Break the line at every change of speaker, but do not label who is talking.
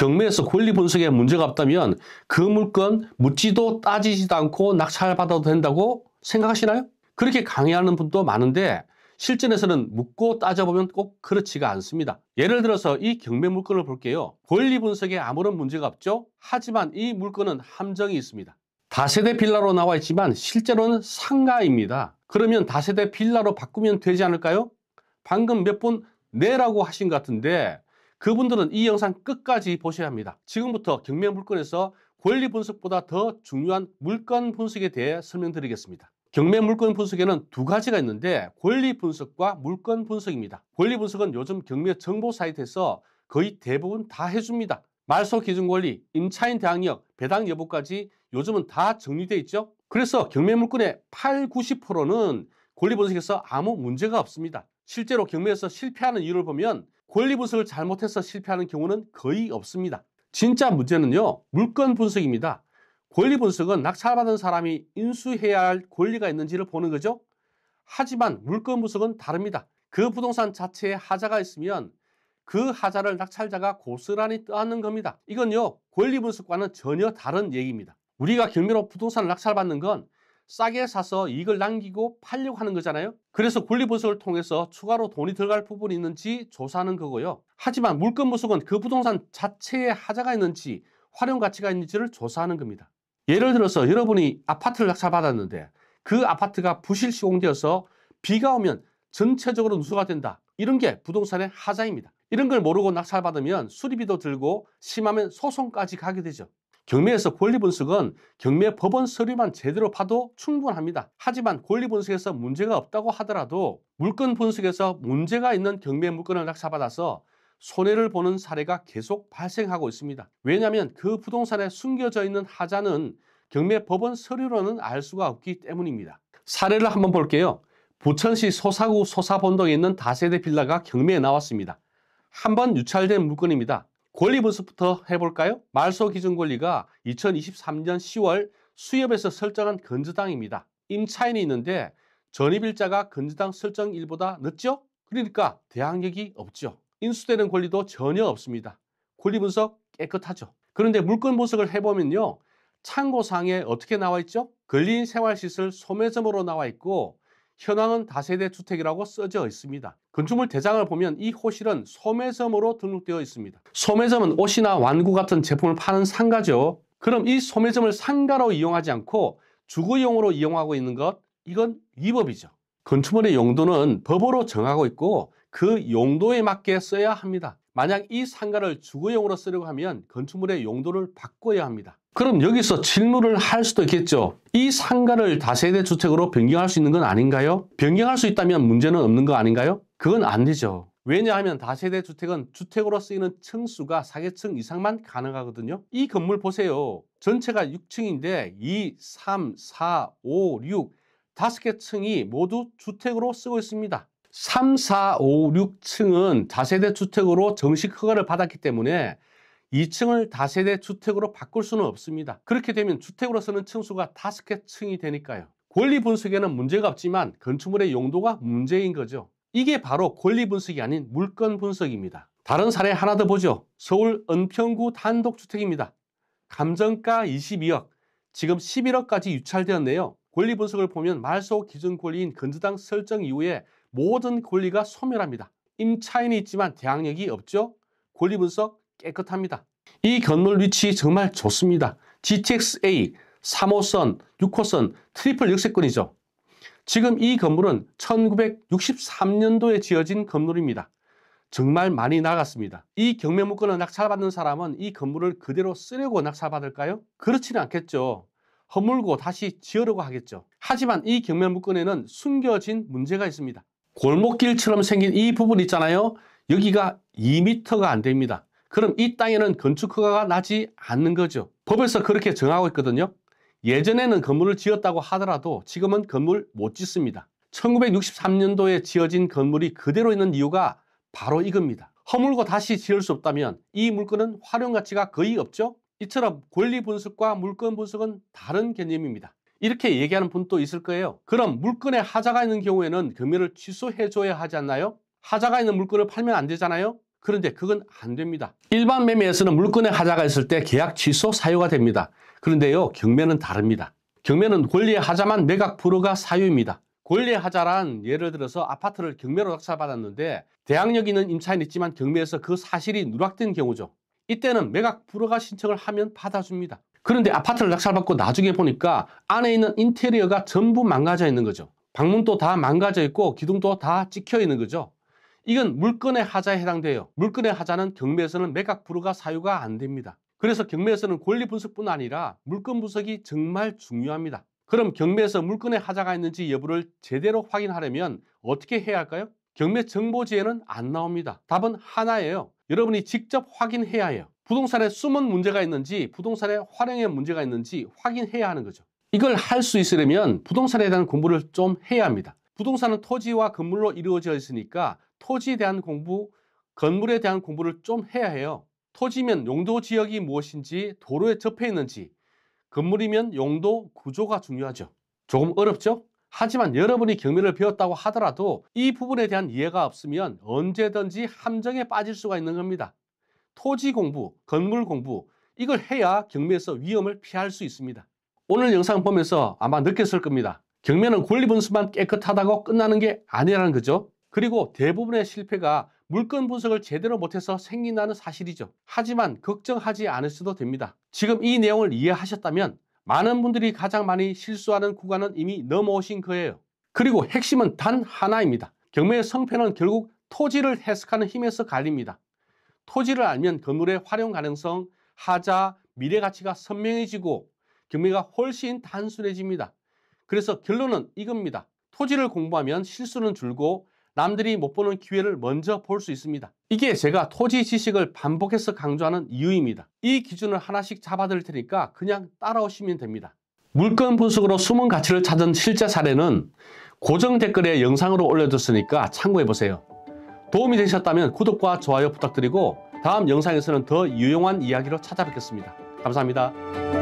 경매에서 권리 분석에 문제가 없다면 그 물건 묻지도 따지지도 않고 낙찰받아도 된다고 생각하시나요? 그렇게 강요하는 분도 많은데 실전에서는 묻고 따져보면 꼭 그렇지가 않습니다. 예를 들어서 이 경매 물건을 볼게요. 권리 분석에 아무런 문제가 없죠? 하지만 이 물건은 함정이 있습니다. 다세대 빌라로 나와 있지만 실제로는 상가입니다. 그러면 다세대 빌라로 바꾸면 되지 않을까요? 방금 몇 분 네라고 하신 것 같은데 그분들은 이 영상 끝까지 보셔야 합니다. 지금부터 경매 물건에서 권리 분석보다 더 중요한 물건 분석에 대해 설명드리겠습니다. 경매 물건 분석에는 두 가지가 있는데 권리 분석과 물건 분석입니다. 권리 분석은 요즘 경매 정보 사이트에서 거의 대부분 다 해줍니다. 말소 기준 권리, 임차인 대항력, 배당 여부까지 요즘은 다 정리되어 있죠. 그래서 경매 물건의 80~90%는 권리 분석에서 아무 문제가 없습니다. 실제로 경매에서 실패하는 이유를 보면 권리 분석을 잘못해서 실패하는 경우는 거의 없습니다. 진짜 문제는요, 물건 분석입니다. 권리 분석은 낙찰받은 사람이 인수해야 할 권리가 있는지를 보는 거죠. 하지만 물건 분석은 다릅니다. 그 부동산 자체에 하자가 있으면 그 하자를 낙찰자가 고스란히 떠안는 겁니다. 이건요, 권리 분석과는 전혀 다른 얘기입니다. 우리가 경매로 부동산을 낙찰받는 건 싸게 사서 이익을 남기고 팔려고 하는 거잖아요. 그래서 권리 분석을 통해서 추가로 돈이 들어갈 부분이 있는지 조사하는 거고요. 하지만 물건 분석은 그 부동산 자체에 하자가 있는지 활용 가치가 있는지를 조사하는 겁니다. 예를 들어서 여러분이 아파트를 낙찰받았는데 그 아파트가 부실 시공되어서 비가 오면 전체적으로 누수가 된다. 이런 게 부동산의 하자입니다. 이런 걸 모르고 낙찰받으면 수리비도 들고 심하면 소송까지 가게 되죠. 경매에서 권리 분석은 경매 법원 서류만 제대로 봐도 충분합니다. 하지만 권리 분석에서 문제가 없다고 하더라도 물건 분석에서 문제가 있는 경매 물건을 낙찰받아서 손해를 보는 사례가 계속 발생하고 있습니다. 왜냐하면 그 부동산에 숨겨져 있는 하자는 경매 법원 서류로는 알 수가 없기 때문입니다. 사례를 한번 볼게요. 부천시 소사구 소사본동에 있는 다세대 빌라가 경매에 나왔습니다. 한번 유찰된 물건입니다. 권리 분석부터 해볼까요? 말소 기준 권리가 2023년 10월 수협에서 설정한 건저당입니다. 임차인이 있는데 전입일자가 건저당 설정일보다 늦죠? 그러니까 대항력이 없죠. 인수되는 권리도 전혀 없습니다. 권리 분석 깨끗하죠. 그런데 물건 분석을 해보면요, 참고사항에 어떻게 나와 있죠? 근린 생활시설 소매점으로 나와 있고 현황은 다세대 주택이라고 써져 있습니다. 건축물 대장을 보면 이 호실은 소매점으로 등록되어 있습니다. 소매점은 옷이나 완구 같은 제품을 파는 상가죠. 그럼 이 소매점을 상가로 이용하지 않고 주거용으로 이용하고 있는 것, 이건 위법이죠. 건축물의 용도는 법으로 정하고 있고 그 용도에 맞게 써야 합니다. 만약 이 상가를 주거용으로 쓰려고 하면 건축물의 용도를 바꿔야 합니다. 그럼 여기서 질문을 할 수도 있겠죠. 이 상가를 다세대 주택으로 변경할 수 있는 건 아닌가요? 변경할 수 있다면 문제는 없는 거 아닌가요? 그건 안 되죠. 왜냐하면 다세대 주택은 주택으로 쓰이는 층수가 4개층 이상만 가능하거든요. 이 건물 보세요. 전체가 6층인데 2, 3, 4, 5, 6 5개 층이 모두 주택으로 쓰고 있습니다. 3, 4, 5, 6층은 다세대 주택으로 정식 허가를 받았기 때문에 2층을 다세대 주택으로 바꿀 수는 없습니다. 그렇게 되면 주택으로 쓰는 층수가 5개 층이 되니까요. 권리 분석에는 문제가 없지만 건축물의 용도가 문제인 거죠. 이게 바로 권리 분석이 아닌 물건 분석입니다. 다른 사례 하나 더 보죠. 서울 은평구 단독주택입니다. 감정가 22억, 지금 11억까지 유찰되었네요. 권리 분석을 보면 말소 기준 권리인 건저당 설정 이후에 모든 권리가 소멸합니다. 임차인이 있지만 대항력이 없죠. 권리 분석 깨끗합니다. 이 건물 위치 정말 좋습니다. GTX-A, 3호선, 6호선, 트리플 역세권이죠. 지금 이 건물은 1963년도에 지어진 건물입니다. 정말 많이 나갔습니다. 이 경매 물건을 낙찰받는 사람은 이 건물을 그대로 쓰려고 낙찰받을까요? 그렇지는 않겠죠. 허물고 다시 지으려고 하겠죠. 하지만 이 경매 물건에는 숨겨진 문제가 있습니다. 골목길처럼 생긴 이 부분 있잖아요. 여기가 2m가 안 됩니다. 그럼 이 땅에는 건축 허가가 나지 않는 거죠. 법에서 그렇게 정하고 있거든요. 예전에는 건물을 지었다고 하더라도 지금은 건물 못 짓습니다. 1963년도에 지어진 건물이 그대로 있는 이유가 바로 이겁니다. 허물고 다시 지을 수 없다면 이 물건은 활용 가치가 거의 없죠. 이처럼 권리 분석과 물건 분석은 다른 개념입니다. 이렇게 얘기하는 분도 있을 거예요. 그럼 물건에 하자가 있는 경우에는 경매를 취소해 줘야 하지 않나요? 하자가 있는 물건을 팔면 안 되잖아요. 그런데 그건 안 됩니다. 일반 매매에서는 물건의 하자가 있을 때 계약 취소 사유가 됩니다. 그런데요, 경매는 다릅니다. 경매는 권리의 하자만 매각 불허가 사유입니다. 권리의 하자란 예를 들어서 아파트를 경매로 낙찰받았는데 대항력 있는 임차인이 있지만 경매에서 그 사실이 누락된 경우죠. 이때는 매각 불허가 신청을 하면 받아줍니다. 그런데 아파트를 낙찰받고 나중에 보니까 안에 있는 인테리어가 전부 망가져 있는 거죠. 방문도 다 망가져 있고 기둥도 다 찍혀 있는 거죠. 이건 물건의 하자에 해당돼요. 물건의 하자는 경매에서는 매각 불허가 사유가 안 됩니다. 그래서 경매에서는 권리 분석뿐 아니라 물건 분석이 정말 중요합니다. 그럼 경매에서 물건의 하자가 있는지 여부를 제대로 확인하려면 어떻게 해야 할까요? 경매 정보지에는 안 나옵니다. 답은 하나예요. 여러분이 직접 확인해야 해요. 부동산에 숨은 문제가 있는지 부동산의 활용에 문제가 있는지 확인해야 하는 거죠. 이걸 할 수 있으려면 부동산에 대한 공부를 좀 해야 합니다. 부동산은 토지와 건물로 이루어져 있으니까 토지에 대한 공부, 건물에 대한 공부를 좀 해야 해요. 토지면 용도 지역이 무엇인지, 도로에 접해 있는지, 건물이면 용도 구조가 중요하죠. 조금 어렵죠? 하지만 여러분이 경매를 배웠다고 하더라도 이 부분에 대한 이해가 없으면 언제든지 함정에 빠질 수가 있는 겁니다. 토지 공부, 건물 공부, 이걸 해야 경매에서 위험을 피할 수 있습니다. 오늘 영상 보면서 아마 느꼈을 겁니다. 경매는 권리 분석만 깨끗하다고 끝나는 게 아니라는 거죠. 그리고 대부분의 실패가 물건 분석을 제대로 못해서 생긴다는 사실이죠. 하지만 걱정하지 않으셔도 됩니다. 지금 이 내용을 이해하셨다면 많은 분들이 가장 많이 실수하는 구간은 이미 넘어오신 거예요. 그리고 핵심은 단 하나입니다. 경매의 성패는 결국 토지를 해석하는 힘에서 갈립니다. 토지를 알면 건물의 활용 가능성, 하자, 미래 가치가 선명해지고 경매가 훨씬 단순해집니다. 그래서 결론은 이겁니다. 토지를 공부하면 실수는 줄고 남들이 못 보는 기회를 먼저 볼 수 있습니다. 이게 제가 토지 지식을 반복해서 강조하는 이유입니다. 이 기준을 하나씩 잡아드릴 테니까 그냥 따라오시면 됩니다. 물건 분석으로 숨은 가치를 찾은 실제 사례는 고정 댓글에 영상으로 올려뒀으니까 참고해보세요. 도움이 되셨다면 구독과 좋아요 부탁드리고 다음 영상에서는 더 유용한 이야기로 찾아뵙겠습니다. 감사합니다.